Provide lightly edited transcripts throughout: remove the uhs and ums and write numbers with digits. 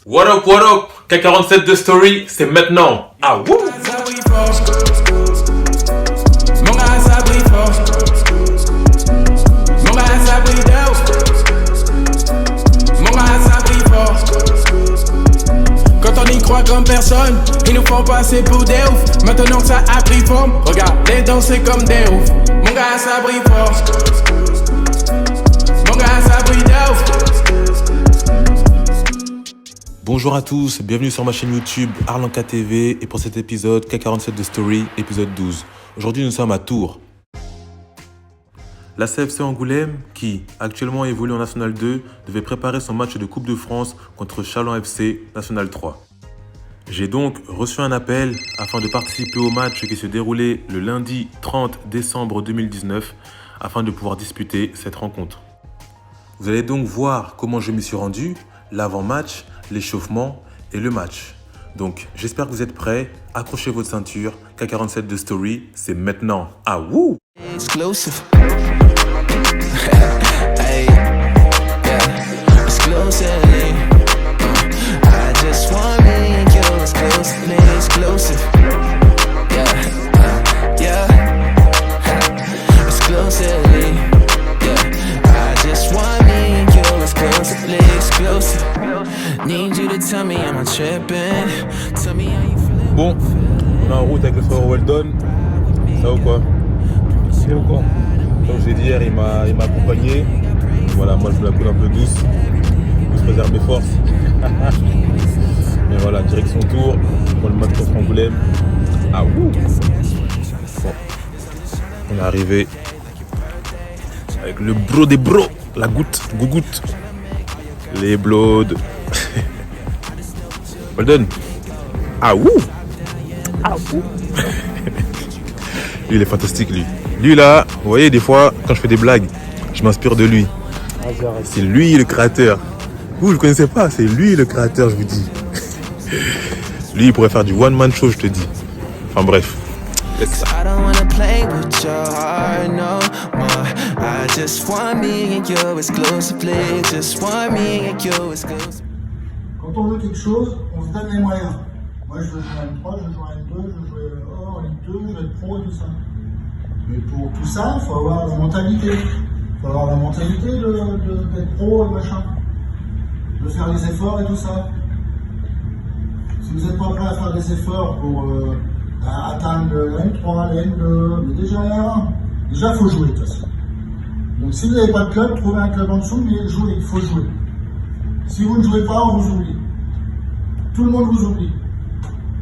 What up, K47 de Story, c'est maintenant. Ah wouh! Mon gars, ça brille fort. Mon gars, ça brille d'ouf. Mon gars, ça brille fort. Quand on y croit comme personne, ils nous font passer pour des ouf. Maintenant que ça a pris forme, regarde, les danser comme des ouf. Mon gars, ça brille fort. Mon gars, ça brille d'ouf. Bonjour à tous, bienvenue sur ma chaîne YouTube Arlanka TV et pour cet épisode K47 de Story, épisode 12. Aujourd'hui nous sommes à Tours. La CFC Angoulême, qui actuellement évolue en National 2, devait préparer son match de Coupe de France contre Chalon FC National 3. J'ai donc reçu un appel afin de participer au match qui se déroulait le lundi 30 décembre 2019 afin de pouvoir disputer cette rencontre. Vous allez donc voir comment je m'y suis rendu, l'avant-match, l'échauffement et le match. Donc j'espère que vous êtes prêts, accrochez votre ceinture, K47 de Story, c'est maintenant. Ah wouh! Exclusive. Hey, yeah. Exclusively. I just want me and you exclusively, exclusive. Yeah. Exclusively. Yeah. I just want me and you exclusively, exclusive. Need you to tell me I'm not tripping. Tell me how you feeling. Bon, on est en route avec le frère Weldon, ça va ou quoi? C'est ou quoi? Comme je l'ai dit hier, il m'a accompagné. Voilà, moi je me la coule un peu douce. Je préserve mes forces. Mais voilà, direction Tours pour le match contre Angoulême. Ah ouh! Bon, on est arrivé avec le bro des bros, la goutte, gougoute, les bloods. Weldon. Ah ouh! Ah ouh! Lui il est fantastique lui. Lui là, vous voyez des fois quand je fais des blagues, je m'inspire de lui. C'est lui le créateur. Vous ne le connaissez pas, c'est lui le créateur, je vous dis. Lui il pourrait faire du one man show, je te dis. Enfin bref. I don't wanna play with your heart no more. I just want me and you exclusively. Just want me and you exclusively. Quand on veut quelque chose, on se donne les moyens. Moi je veux jouer en N3, je veux jouer en N2, je veux jouer en Ligue 2, je veux être pro et tout ça. Mais pour tout ça, il faut avoir la mentalité. Il faut avoir la mentalité d'être pro et machin. De faire des efforts et tout ça. Si vous n'êtes pas prêt à faire des efforts pour atteindre la N3, la N2, mais déjà la R1, déjà il faut jouer de toute façon. Donc si vous n'avez pas de club, trouvez un club en dessous, mais jouez, il faut jouer. Si vous ne jouez pas, on vous oublie. Tout le monde vous oublie.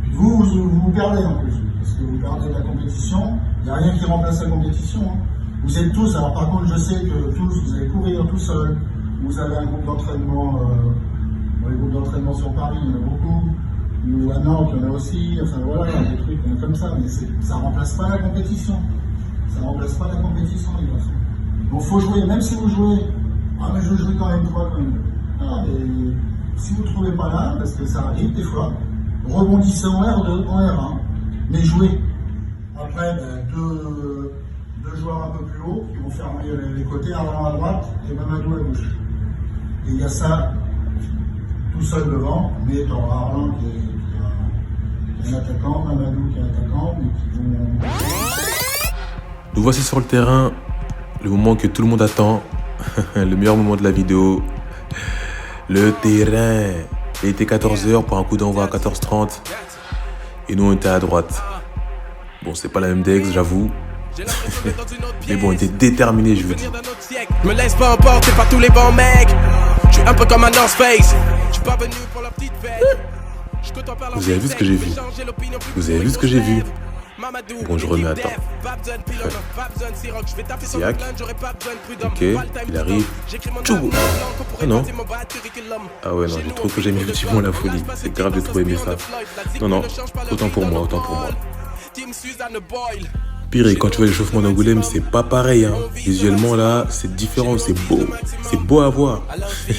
Puis vous perdez en plus, parce que vous perdez la compétition. Il n'y a rien qui remplace la compétition. Hein. Vous êtes tous, alors par contre je sais que tous, vous allez courir tout seul. Vous avez un groupe d'entraînement, les groupes d'entraînement sur Paris, il y en a beaucoup. Ou à Nantes, il y en a aussi. Enfin voilà, il y a des trucs comme ça, mais ça ne remplace pas la compétition. Ça ne remplace pas la compétition, les garçons. Donc il faut jouer, même si vous jouez. Ah mais je veux jouer quand même 3 quand même. Ah, mais si vous ne trouvez pas là, parce que ça arrive des fois, rebondissez en R2, en R1, mais jouez. Après, deux joueurs un peu plus haut qui vont fermer les côtés, Arlan à droite et Mamadou à gauche. Et il y a ça tout seul devant, mais tu auras Arlan qui est un attaquant, Mamadou qui est un attaquant, mais qui vont... Nous voici sur le terrain, le moment que tout le monde attend, le meilleur moment de la vidéo. Le terrain. Il était 14h pour un coup d'envoi à 14h30 et nous on était à droite. Bon, c'est pas la même Dex, j'avoue. Mais bon, on était déterminés, je veux dire. Me laisse pas emporter par tous les bons mecs. Je suis un peu comme un North Face. Je suis pas venu pour la petite fête. Vous avez vu ce que j'ai vu? Vous avez vu ce que j'ai vu? Bon, je remets, attends. Siak. Ok, il arrive. Tchou. Ah non. Ah ouais, non, j'ai trop que j'aime effectivement la folie. C'est grave de trop aimer ça. Non, autant pour moi. Pire, et quand tu vois l'échauffement d'Angoulême, c'est pas pareil. Hein. Visuellement, là, c'est différent, c'est beau. C'est beau à voir. Je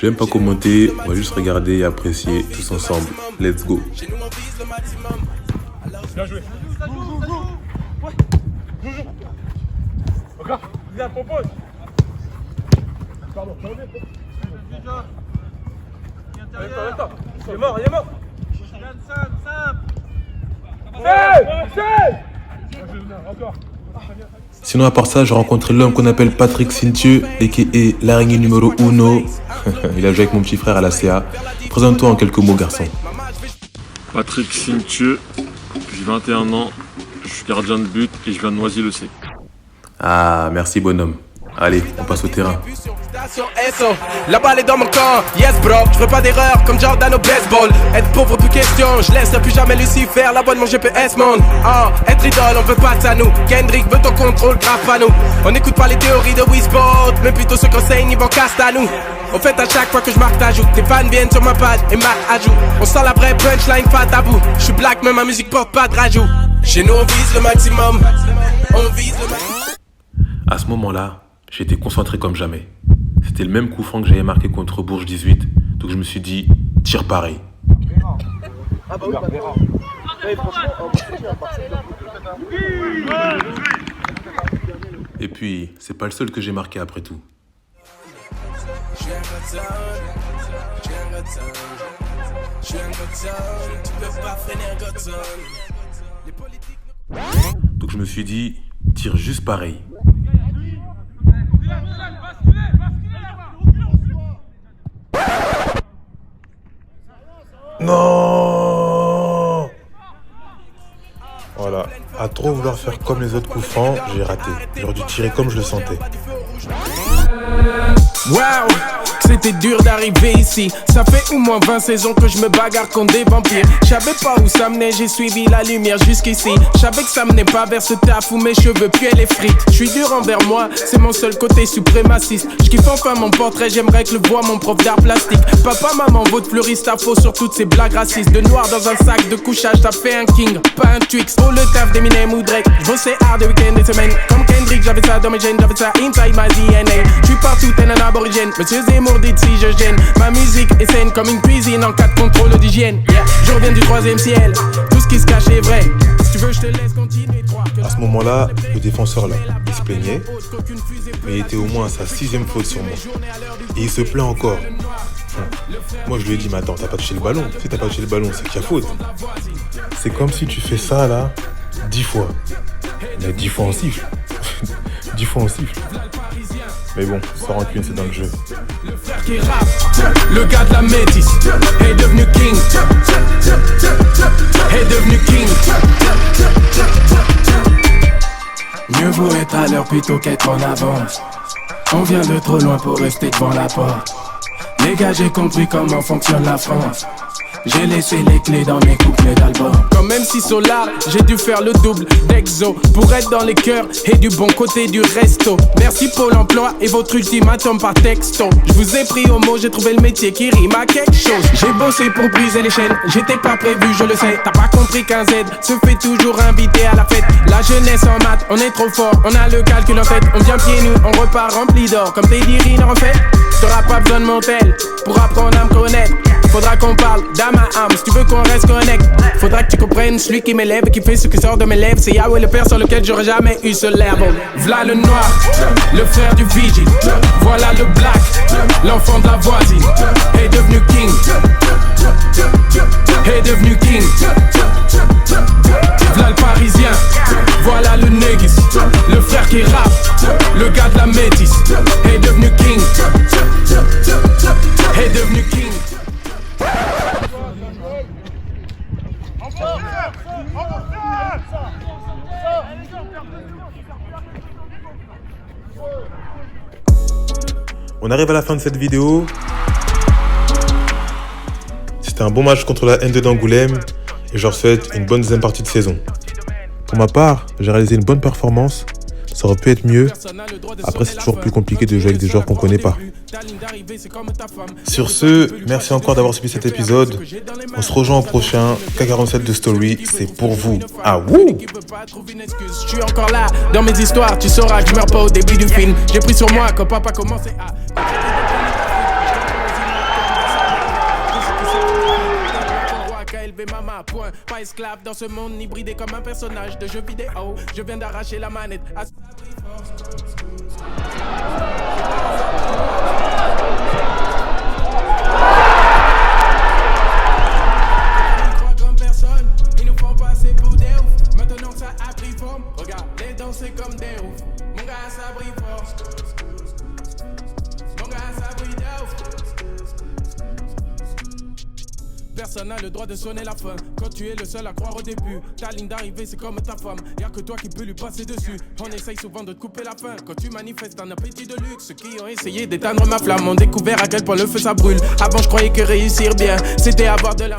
vais même pas commenter, on va juste regarder et apprécier tous ensemble. Let's go. Bien joué. Ouais. Encore. Viens, propose. Pardon. Attends. Il est mort. Sinon, à part ça, j'ai rencontré l'homme qu'on appelle Patrick Cinthieu, a.k.a. l'araignée numéro 1. Il a joué avec mon petit frère à la CA. Présente-toi en quelques mots, garçon. Patrick Cinthieu, j'ai 21 ans, je suis gardien de but et je viens de Noisy-le-Sec. Ah, merci bonhomme. Allez, on passe au terrain. La balle est dans mon camp, yes bro. Je veux pas d'erreur comme Jordan au baseball. Être pauvre plus question, je laisse plus jamais Lucifer. La bonne mon GPS monde. Être idole, on veut pas de ça nous. Kendrick veut ton contrôle, grave à nous. On n'écoute pas les théories de Wizboard, mais plutôt ceux qu'enseignent, ils vont caster à nous. Au fait, à chaque fois que je marque t'ajoute, tes fans viennent sur ma pad et marque ajout. On sent la vraie punchline, pas tabou. Je suis black, mais ma musique porte pas de rajout. Chez nous, on vise le maximum. On vise le maximum. À ce moment-là, j'étais concentré comme jamais. C'était le même coup franc que j'avais marqué contre Bourges 18, donc je me suis dit, tire pareil. Et puis, c'est pas le seul que j'ai marqué après tout. Donc je me suis dit, tire juste pareil. Non! Voilà, à trop vouloir faire comme les autres coups francs, j'ai raté. J'aurais dû tirer comme je le sentais. Wow, c'était dur d'arriver ici. Ça fait au moins 20 saisons que je me bagarre contre des vampires. Je savais pas où ça menait, j'ai suivi la lumière jusqu'ici. Je savais que ça menait pas vers ce taf où mes cheveux puaient les frites. Je suis dur envers moi, c'est mon seul côté suprémaciste. Je kiffe enfin mon portrait, j'aimerais que le voie mon prof d'art plastique. Papa, maman, votre fleuriste à faux sur toutes ces blagues racistes. De noir dans un sac de couchage, t'as fait un king, pas un Twix. Oh le taf d'Eminem ou Drake, je bossais hard de week-end et semaine. Comme Kendrick, j'avais ça dans mes gènes, j'avais ça inside my DNA. Je suis partout, t'es un aborigène. Monsieur Zemmour dit si je gêne. Ma musique est saine comme une cuisine en cas de contrôle d'hygiène. Je reviens du 3e ciel, tout ce qui se cache est vrai. Si tu veux, je te laisse continuer. À ce moment-là, le défenseur là, il se plaignait, mais il était au moins à sa 6e faute sur moi. Et il se plaint encore. Moi je lui ai dit, mais attends, t'as pas touché le ballon. Si t'as pas touché le ballon, c'est qu'il y a faute. C'est comme si tu fais ça là 10 fois. Mais 10 fois on siffle. 10 fois on siffle. Mais bon, sans rancune, c'est dans le jeu. Le frère qui rappe, le gars de la métisse, est devenu king. Est devenu king. Mieux vaut être à l'heure plutôt qu'être en avance. On vient de trop loin pour rester devant la porte. Les gars, j'ai compris comment fonctionne la France. J'ai laissé les clés dans mes couplets d'album. Comme MC Solar, j'ai dû faire le double d'exo pour être dans les cœurs et du bon côté du resto. Merci Pôle emploi et votre ultimatum par texto. Je vous ai pris au mot, j'ai trouvé le métier qui rime à quelque chose. J'ai bossé pour briser les chaînes, j'étais pas prévu, je le sais. T'as pas compris qu'un Z se fait toujours inviter à la fête. La jeunesse en maths, on est trop fort, on a le calcul en tête. On vient pieds nus, on repart rempli d'or comme Teddy Riner en fait. T'auras pas besoin de mon tel pour apprendre à me connaître. Faudra qu'on parle d'âme à âme, si tu veux qu'on reste connect. Faudra que tu comprennes celui qui m'élève et qui fait ce qui sort de mes lèvres. C'est Yahweh le père sur lequel j'aurais jamais eu ce level. V'là le noir, le frère du vigile. Voilà le black, l'enfant de la voisine. Est devenu king. Est devenu king. V'là le parisien, voilà le négus. Le frère qui rappe, le gars de la métisse. Est devenu king. Est devenu king. On arrive à la fin de cette vidéo. C'était un bon match contre la N2 d'Angoulême et je leur souhaite une bonne deuxième partie de saison. Pour ma part, j'ai réalisé une bonne performance. Ça aurait pu être mieux. Après, c'est toujours plus compliqué de jouer avec des joueurs qu'on connaît pas. Sur ce, merci encore d'avoir suivi cet épisode. On se rejoint au prochain. K47 de Story, c'est pour vous. Ah wouh! Je suis encore là, dans mes histoires, tu sauras que je meurs pas au début du film. J'ai pris sur moi quand papa commençait à... Maman, point, pas esclave dans ce monde hybridé comme un personnage de jeu vidéo. Je viens d'arracher la manette à... boum. Regarde, les danser comme des ouf. Mon gars, ça brille fort. Mon gars, ça brille de ouf. Personne n'a le droit de sonner la fin. Quand tu es le seul à croire au début, ta ligne d'arrivée c'est comme ta femme. Y'a que toi qui peux lui passer dessus. On essaye souvent de te couper la faim. Quand tu manifestes un appétit de luxe, ceux qui ont essayé d'éteindre ma flamme ont découvert à quel point le feu ça brûle. Avant je croyais que réussir bien c'était avoir de la